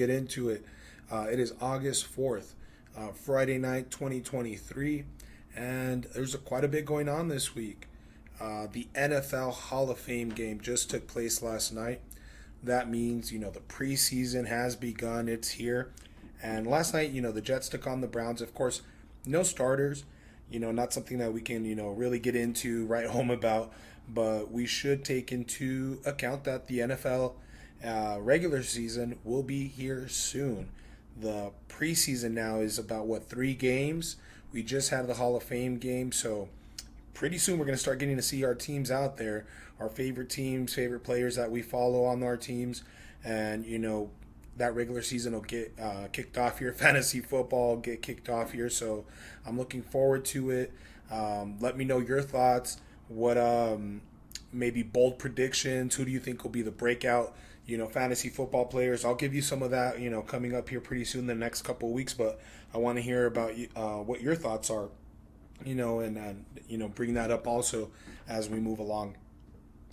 Get into it. It is August 4th, Friday night 2023, and there's quite a bit going on this week. The NFL Hall of Fame game just took place last night. That means, the preseason has begun, it's here. And last night, the Jets took on the Browns. Of course, no starters, not something that we can, really get into, write home about, but we should take into account that the NFL regular season will be here soon. The preseason now is about 3 games. We just had the Hall of Fame game, so pretty soon we're going to start getting to see our teams out there, our favorite teams, favorite players that we follow on our teams, and that regular season will get kicked off here. Fantasy football get kicked off here, so I'm looking forward to it. Let me know your thoughts. What maybe bold predictions? Who do you think will be the breakout fantasy football players? I'll give you some of that, coming up here pretty soon, the next couple of weeks. But I want to hear about what your thoughts are, and bring that up also as we move along.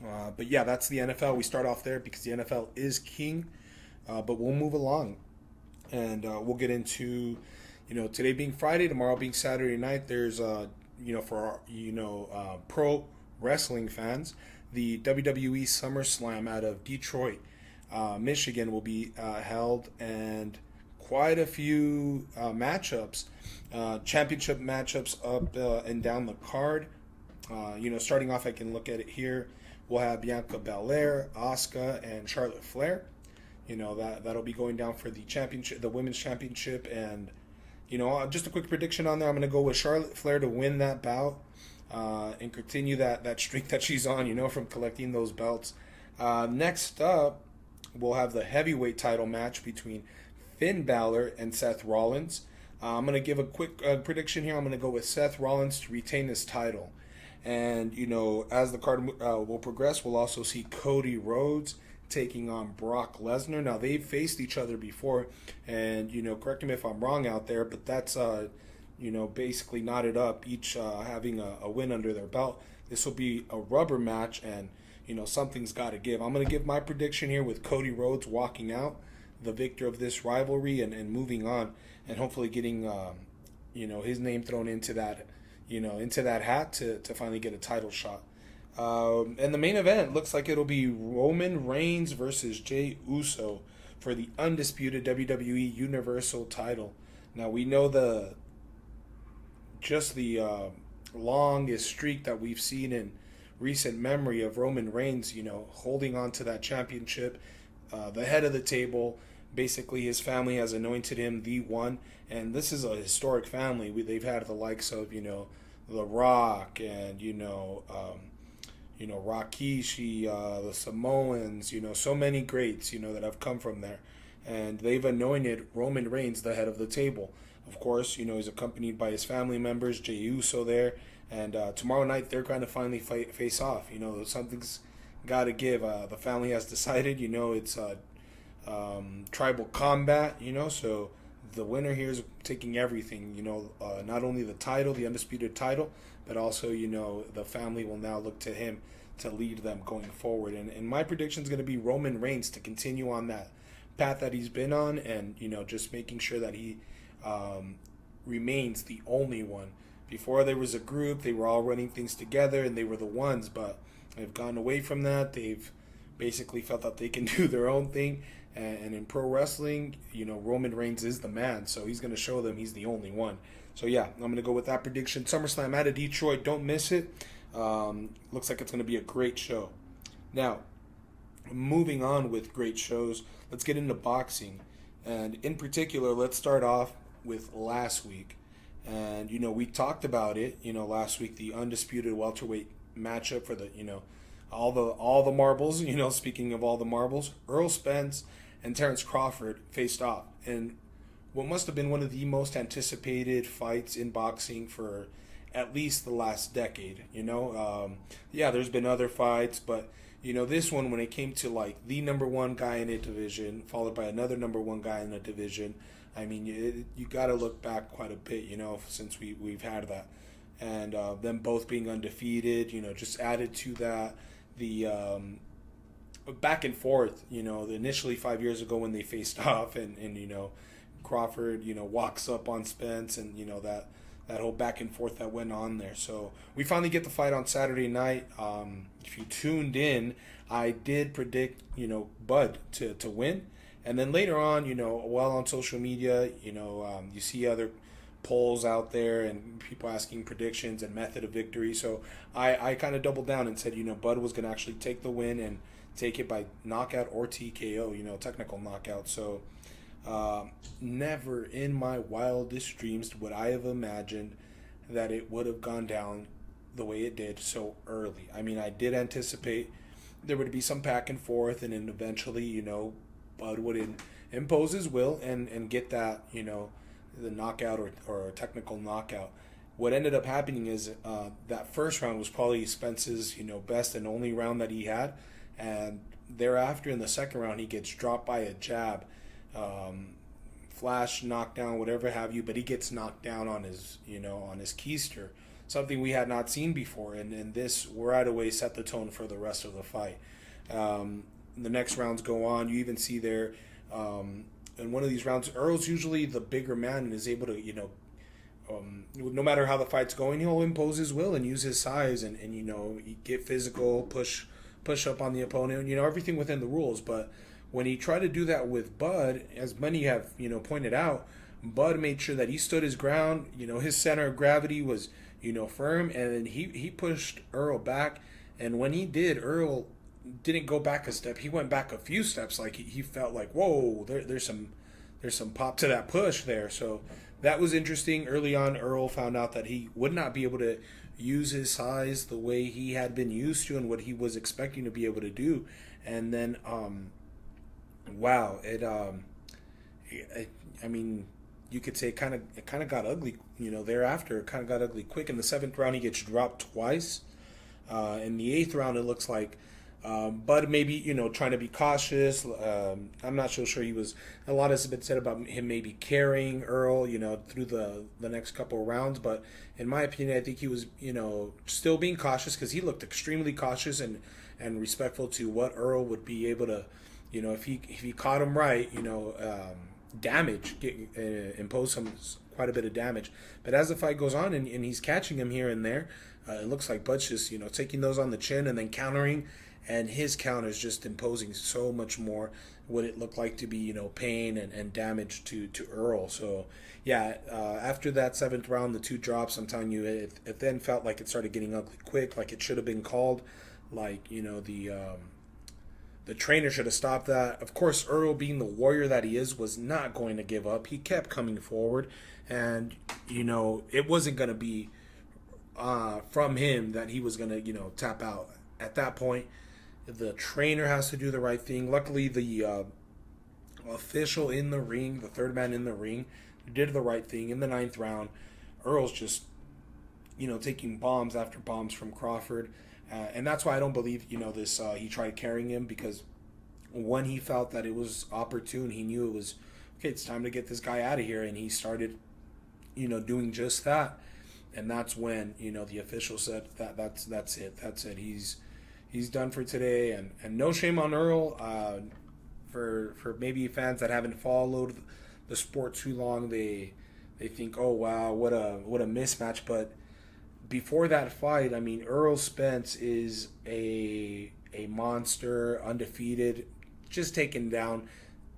But yeah, that's the NFL. We start off there because the NFL is king. But we'll move along, and we'll get into, today being Friday, tomorrow being Saturday night. There's, for our, pro wrestling fans, the WWE SummerSlam out of Detroit, Michigan will be held, and quite a few matchups, championship matchups up and down the card. Starting off, I can look at it here. We'll have Bianca Belair, Asuka, and Charlotte Flair. That'll be going down for the championship, the women's championship, and just a quick prediction on there. I'm going to go with Charlotte Flair to win that bout and continue that streak that she's on, from collecting those belts. Next up, we'll have the heavyweight title match between Finn Balor and Seth Rollins. I'm going to give a quick prediction here. I'm going to go with Seth Rollins to retain his title. And, as the card will progress, we'll also see Cody Rhodes taking on Brock Lesnar. Now, they've faced each other before, and, correct me if I'm wrong out there, but that's, basically knotted up, each having a win under their belt. This will be a rubber match, and, something's got to give. I'm going to give my prediction here with Cody Rhodes walking out, the victor of this rivalry, and moving on, and hopefully getting, his name thrown into that, into that hat to finally get a title shot. And the main event looks like it'll be Roman Reigns versus Jey Uso for the undisputed WWE Universal title. Now, we know the longest streak that we've seen in recent memory of Roman Reigns, holding on to that championship, the head of the table. Basically, his family has anointed him the one, and this is a historic family. They've had the likes of, The Rock and, Rikishi, the Samoans, so many greats, that have come from there. And they've anointed Roman Reigns the head of the table. Of course, he's accompanied by his family members, Jey Uso there. And tomorrow night, they're going to finally face off. Something's got to give. The family has decided, it's tribal combat, so the winner here is taking everything, not only the title, the undisputed title, but also, the family will now look to him to lead them going forward. And my prediction is going to be Roman Reigns to continue on that path that he's been on, and, just making sure that he remains the only one. Before there was a group, they were all running things together, and they were the ones, but they've gone away from that. They've basically felt that they can do their own thing. And in pro wrestling, Roman Reigns is the man, so he's going to show them he's the only one. So yeah, I'm going to go with that prediction. SummerSlam out of Detroit, don't miss it. Looks like it's going to be a great show. Now, moving on with great shows, let's get into boxing. And in particular, let's start off with last week. And, we talked about it, last week, the undisputed welterweight matchup for the, all the marbles, speaking of all the marbles, Earl Spence and Terrence Crawford faced off. And what must have been one of the most anticipated fights in boxing for at least the last decade, there's been other fights, but, this one, when it came to, the number one guy in a division, followed by another number one guy in a division, I mean, you got to look back quite a bit, since we've had that. And them both being undefeated, just added to that, the back and forth. Initially 5 years ago when they faced off, and Crawford, walks up on Spence, and that whole back and forth that went on there. So we finally get the fight on Saturday night. If you tuned in, I did predict Bud to win, and then later on, while on social media, you see other polls out there and people asking predictions and method of victory. So I kind of doubled down and said, Bud was going to actually take the win and take it by knockout or TKO, technical knockout. So never in my wildest dreams would I have imagined that it would have gone down the way it did so early. I mean, I did anticipate there would be some back and forth, and then eventually, Bud would impose his will and get that, the knockout or technical knockout. What ended up happening is that first round was probably Spence's, best and only round that he had, and thereafter in the second round he gets dropped by a jab, flash, knockdown, whatever have you, but he gets knocked down on his, on his keister, something we had not seen before, and this right away set the tone for the rest of the fight. The next rounds go on. You even see there, in one of these rounds, Earl's usually the bigger man and is able to, no matter how the fight's going, he'll impose his will and use his size and get physical, push up on the opponent, everything within the rules. But when he tried to do that with Bud, as many have, pointed out, Bud made sure that he stood his ground. His center of gravity was, firm, and then he pushed Earl back. And when he did, Earl didn't go back a step. He went back a few steps. Like he felt like, whoa, there's some pop to that push there. So that was interesting. Early on, Earl found out that he would not be able to use his size the way he had been used to and what he was expecting to be able to do. And then, wow, I mean, you could say it kind of got ugly. Thereafter, it kind of got ugly quick. In the seventh round, he gets dropped twice. In the eighth round, it looks like Bud maybe, trying to be cautious. I'm not so sure he was. A lot has been said about him maybe carrying Earl, through the next couple of rounds. But in my opinion, I think he was, still being cautious because he looked extremely cautious and respectful to what Earl would be able to, if he caught him right, impose some quite a bit of damage. But as the fight goes on and he's catching him here and there, it looks like Bud's just, taking those on the chin and then countering, and his counter is just imposing so much more what it looked like to be, pain and damage to Earl. So, yeah, after that seventh round, the two drops, I'm telling you, it then felt like it started getting ugly quick, like it should have been called, like, the trainer should have stopped that. Of course, Earl, being the warrior that he is, was not going to give up. He kept coming forward, and, it wasn't going to be from him that he was going to, tap out. At that point, the trainer has to do the right thing. Luckily, the official in the ring, the third man in the ring, did the right thing. In the ninth round, Earl's just, taking bombs after bombs from Crawford. And that's why I don't believe, this, he tried carrying him, because when he felt that it was opportune, he knew it was, okay, it's time to get this guy out of here. And he started, doing just that. And that's when, the official said that's it. He's done for today. And no shame on Earl. For maybe fans that haven't followed the sport too long, they think, oh wow, what a mismatch. But before that fight, I mean, Earl Spence is a monster, undefeated, just taking down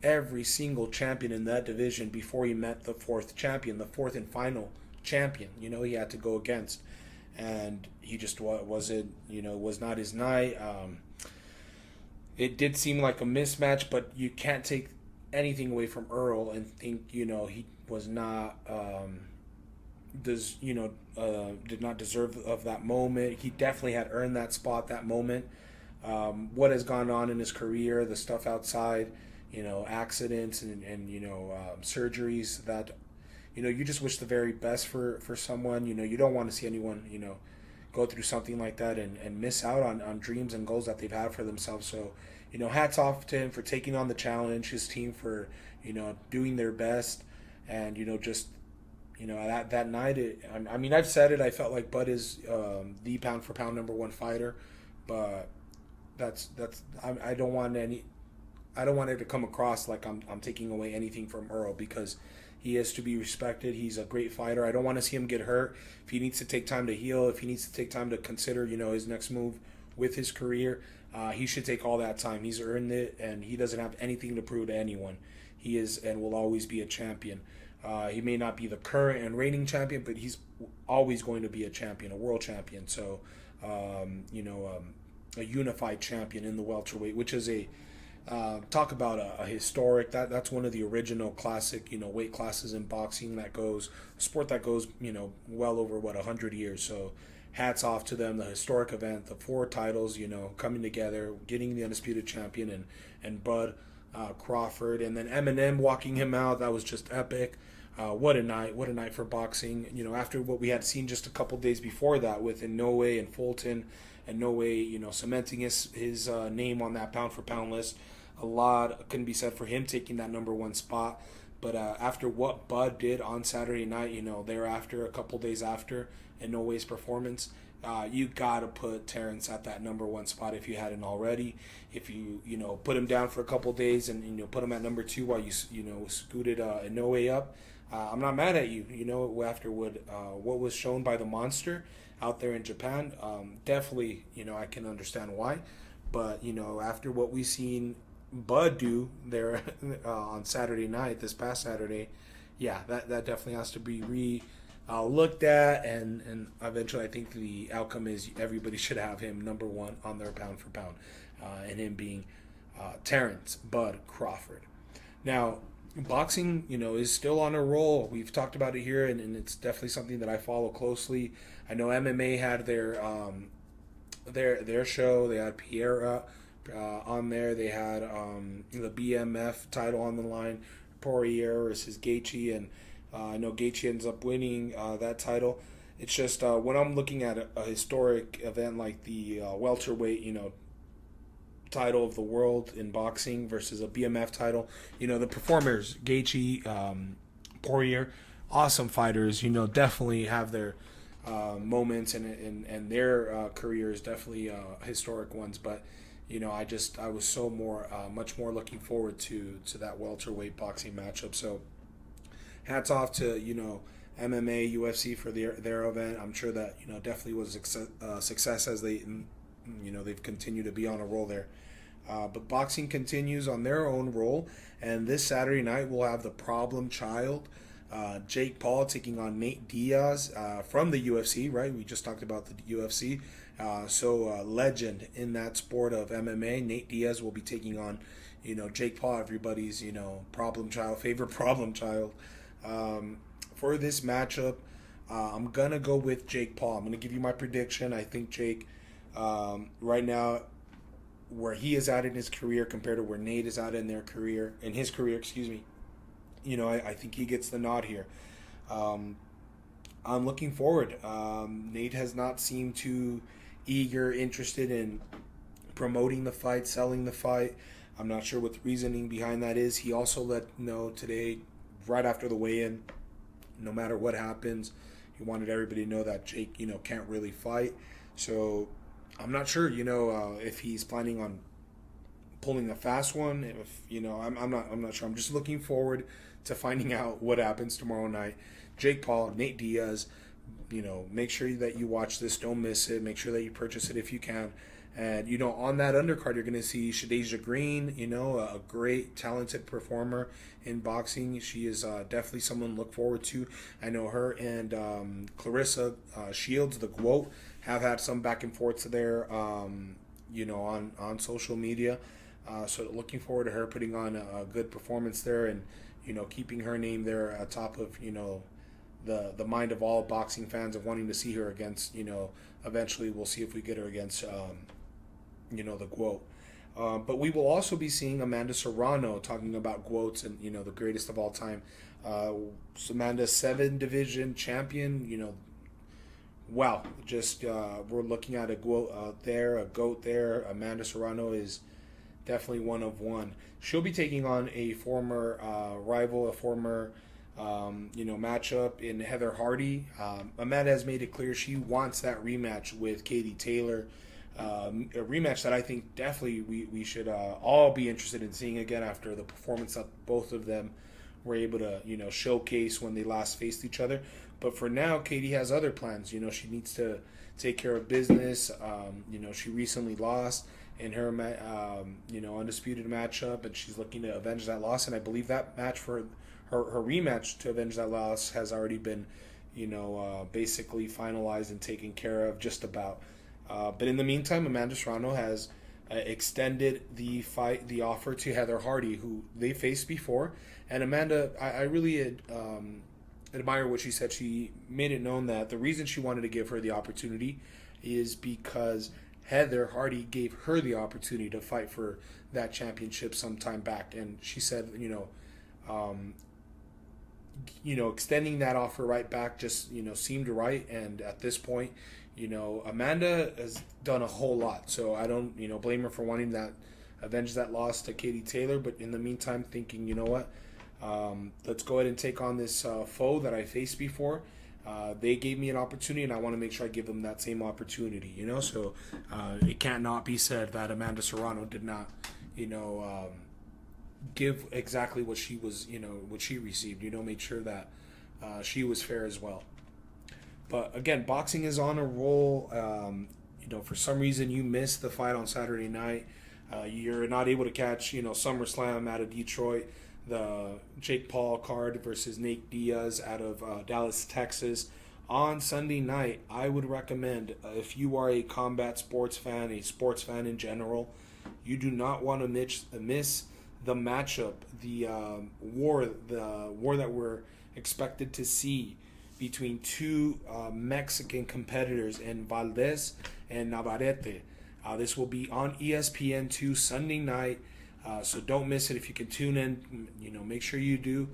every single champion in that division before he met the fourth champion, the fourth and final champion, he had to go against. And he just wasn't, was not his night. It did seem like a mismatch, but you can't take anything away from Earl and think, he was not, did not deserve of that moment. He definitely had earned that spot, that moment. What has gone on in his career, the stuff outside, accidents and surgeries that, you just wish the very best for someone. You don't want to see anyone, go through something like that and miss out on dreams and goals that they've had for themselves. So, hats off to him for taking on the challenge, his team for, doing their best. And, just, that night, I've said it, I felt like Bud is the pound for pound number one fighter. But I don't want any. I don't want it to come across like I'm taking away anything from Earl, because he is to be respected. He's a great fighter. I don't want to see him get hurt. If he needs to take time to heal, if he needs to take time to consider, his next move with his career, he should take all that time. He's earned it, and he doesn't have anything to prove to anyone. He is and will always be a champion. He may not be the current and reigning champion, but he's always going to be a champion, a world champion. So, a unified champion in the welterweight, which is talk about a historic. That's one of the original classic weight classes in boxing. That goes a sport that goes well over 100 years. So hats off to them. The historic event, the 4 titles, coming together, getting the undisputed champion and Bud Crawford, and then Eminem walking him out. That was just epic. What a night for boxing. After what we had seen just a couple days before that with Inoue and Fulton, and Inoue, cementing his name on that pound for pound list. A lot can be said for him taking that number 1 spot. But after what Bud did on Saturday night, thereafter, a couple days after Inoue's performance, you got to put Terrence at that number 1 spot if you hadn't already. If you, put him down for a couple days and, put him at number 2 while you, scooted Inoue up, I'm not mad at you. After what was shown by the monster out there in Japan, definitely, I can understand why. But, after what we've seen Bud do there on Saturday night, this past Saturday, yeah, that definitely has to be looked at, and eventually I think the outcome is everybody should have him number 1 on their pound for pound, and him being Terrence Bud Crawford. Now, boxing, is still on a roll. We've talked about it here, and it's definitely something that I follow closely. I know MMA had their show. They had Pierre on there. They had the BMF title on the line, Poirier versus Gaethje, and I know Gaethje ends up winning that title. It's just when I'm looking at a historic event like the welterweight, title of the world in boxing versus a BMF title, the performers, Gaethje, Poirier, awesome fighters, definitely have their moments, and their careers definitely historic ones. But I was so much more looking forward to that welterweight boxing matchup. So hats off to MMA, UFC for their event. I'm sure that definitely was a success as they've continued to be on a roll there. But boxing continues on their own roll, and this Saturday night we'll have the problem child, Jake Paul, taking on Nate Diaz from the UFC, right? We just talked about the UFC. Legend in that sport of MMA. Nate Diaz will be taking on, Jake Paul, everybody's, favorite problem child. For this matchup, I'm going to go with Jake Paul. I'm going to give you my prediction. I think Jake, right now, where he is at in his career compared to where Nate is at in his career, I think he gets the nod here. I'm looking forward. Nate has not seemed too interested in promoting the fight, selling the fight. I'm not sure what the reasoning behind that is. He also let know today, right after the weigh-in, no matter what happens, he wanted everybody to know that Jake, can't really fight. So I'm not sure, if he's planning on pulling a fast one. If I'm not sure. I'm just looking forward to finding out what happens tomorrow night. Jake Paul, Nate Diaz. Make sure that you watch this. Don't miss it. Make sure that you purchase it if you can. And on that undercard, you're going to see Shadeja Green. A great, talented performer in boxing. She is definitely someone to look forward to. I know her and Clarissa Shields, the GWOAT, have had some back and forths there, on social media. So looking forward to her putting on a good performance there, and keeping her name there atop of the mind of all boxing fans of wanting to see her against. Eventually we'll see if we get her against the GWOAT. But we will also be seeing Amanda Serrano, talking about GWOATs and the greatest of all time. Amanda 7 division champion. Wow, just we're looking at a GOAT there. Amanda Serrano is definitely one of one. She'll be taking on a former rival, a former matchup in Heather Hardy. Amanda has made it clear she wants that rematch with Katie Taylor. a rematch that I think definitely we should all be interested in seeing again after the performance that both of them were able to showcase when they last faced each other. But for now, Katie has other plans. She needs to take care of business. She recently lost in her undisputed matchup, and she's looking to avenge that loss. And I believe that match for her rematch to avenge that loss has already been basically finalized and taken care of just about. But in the meantime, Amanda Serrano has extended the offer to Heather Hardy, who they faced before. And Amanda, I really admire what she said. She made it known that the reason she wanted to give her the opportunity is because Heather Hardy gave her the opportunity to fight for that championship some time back. And she said, extending that offer right back just, seemed right. And at this point, Amanda has done a whole lot. So I don't, blame her for wanting that, avenge that loss to Katie Taylor. But in the meantime, thinking, what, let's go ahead and take on this foe that I faced before. They gave me an opportunity, and I want to make sure I give them that same opportunity, So it can't not be said that Amanda Serrano did not, give exactly what she was, what she received. Made sure that she was fair as well. But again, boxing is on a roll. For some reason you missed the fight on Saturday night. You're not able to catch, SummerSlam out of Detroit, the Jake Paul card versus Nate Diaz out of Dallas, Texas. On Sunday night, I would recommend, if you are a combat sports fan, a sports fan in general, you do not want to miss the matchup, the war that we're expected to see between two Mexican competitors in Valdez and Navarrete. This will be on ESPN2 Sunday night, so don't miss it. If you can tune in, make sure you do.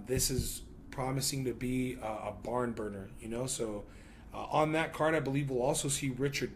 This is promising to be a barn burner, So on that card, I believe we'll also see Richard